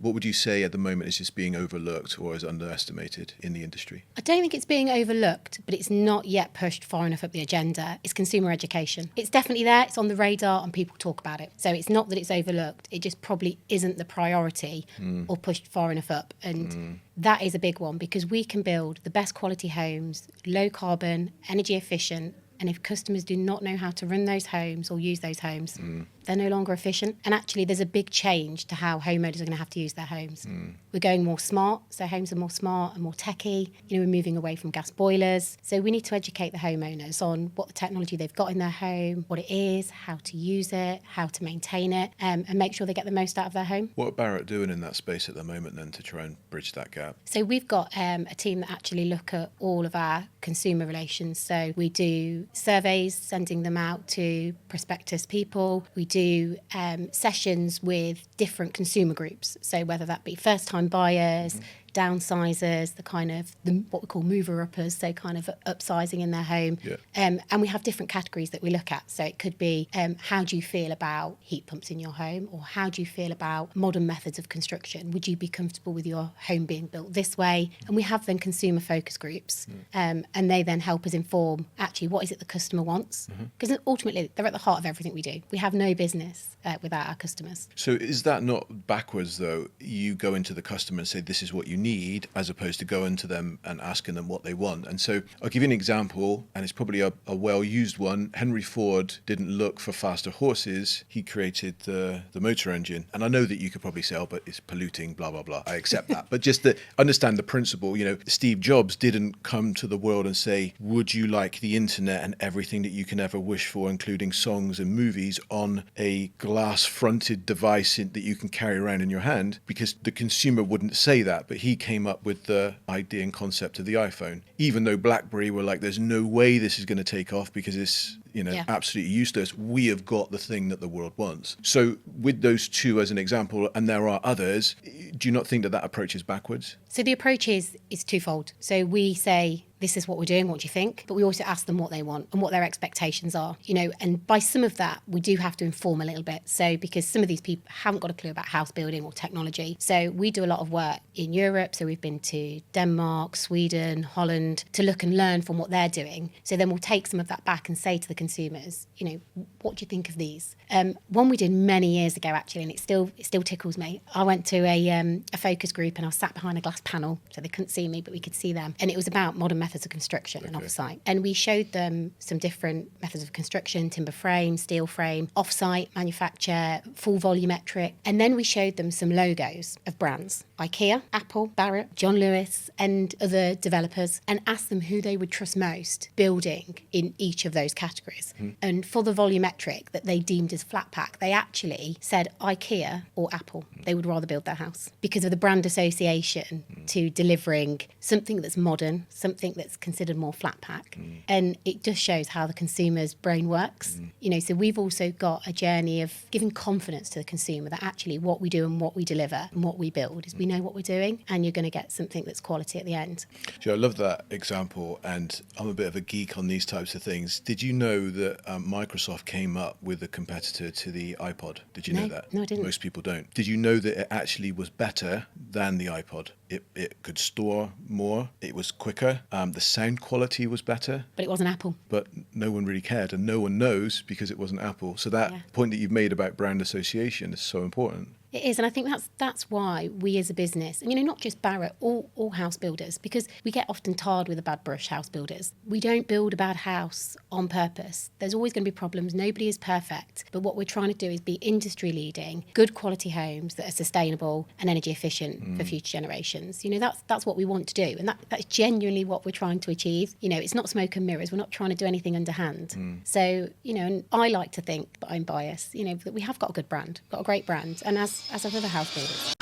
what would you say at the moment is just being overlooked or is underestimated in the industry? I don't think it's being overlooked, but it's not yet pushed far enough up the agenda. It's consumer education. It's definitely there, it's on the radar, and people talk about it. So it's not that it's overlooked, it just probably isn't the priority or pushed far enough up. And that is a big one, because we can build the best quality homes, low carbon, energy efficient, and if customers do not know how to run those homes or use those homes, they're no longer efficient. And actually, there's a big change to how homeowners are going to have to use their homes. We're going more smart, so homes are more smart and more techie. We're moving away from gas boilers. So we need to educate the homeowners on what the technology they've got in their home, what it is, how to use it, how to maintain it, and make sure they get the most out of their home. What are Barratt doing in that space at the moment then to try and bridge that gap? So we've got a team that actually look at all of our consumer relations. So we do surveys, sending them out to prospectus people. We do sessions with different consumer groups. So whether that be first-time buyers, downsizers, what we call mover-uppers, so kind of upsizing in their home. Yeah. And we have different categories that we look at. So it could be, how do you feel about heat pumps in your home? Or how do you feel about modern methods of construction? Would you be comfortable with your home being built this way? And we have then consumer focus groups. And they then help us inform, actually, what is it the customer wants? Because ultimately, they're at the heart of everything we do. We have no business without our customers. So is that not backwards, though? You go into the customer and say, this is what you need, as opposed to going to them and asking them what they want. And so I'll give you an example, and it's probably a well-used one. Henry Ford didn't look for faster horses. He created the motor engine. And I know that you could probably say, oh, but it's polluting, blah, blah, blah. I accept that. But just to understand the principle, Steve Jobs didn't come to the world and say, would you like the internet and everything that you can ever wish for, including songs and movies, on a glass-fronted device that you can carry around in your hand? Because the consumer wouldn't say that, but he came up with the idea and concept of the iPhone, even though BlackBerry were like, there's no way this is going to take off because it's absolutely useless. We have got the thing that the world wants. So with those two as an example, and there are others, do you not think that approach is backwards? So the approach is twofold. So we say, this is what we're doing, what do you think? But we also ask them what they want and what their expectations are, and by some of that, we do have to inform a little bit. So because some of these people haven't got a clue about house building or technology. So we do a lot of work in Europe. So we've been to Denmark, Sweden, Holland to look and learn from what they're doing. So then we'll take some of that back and say to the consumers, what do you think of these? One we did many years ago, actually, and it still tickles me. I went to a focus group and I was sat behind a glass panel, so they couldn't see me, but we could see them. And it was about modern methods of construction and off-site. And we showed them some different methods of construction: timber frame, steel frame, off-site manufacture, full volumetric. And then we showed them some logos of brands: IKEA, Apple, Barratt, John Lewis, and other developers, and asked them who they would trust most building in each of those categories. And for the volumetric that they deemed as flat pack, they actually said IKEA or Apple. They would rather build their house because of the brand association to delivering something that's modern, something that's considered more flat pack. And it just shows how the consumer's brain works. So we've also got a journey of giving confidence to the consumer that actually what we do and what we deliver and what we build is we know what we're doing, and you're going to get something that's quality at the end. Joe, I love that example, and I'm a bit of a geek on these types of things. Did you know that Microsoft came up with a competitor to the iPod? Did you know that? No, I didn't. Most people don't. Did you know that it actually was better than the iPod? It could store more. It was quicker. The sound quality was better. But it wasn't Apple. But no one really cared, and no one knows because it wasn't Apple. So that point that you've made about brand association is so important. It is, and I think that's why we as a business, and not just Barratt, all house builders, because we get often tarred with a bad brush, house builders. We don't build a bad house on purpose. There's always going to be problems. Nobody is perfect. But what we're trying to do is be industry leading, good quality homes that are sustainable and energy efficient for future generations. That's what we want to do, and that's genuinely what we're trying to achieve. It's not smoke and mirrors. We're not trying to do anything underhand. So, and I like to think, but I'm biased, that we have got a good brand, got a great brand, and as have other house builders.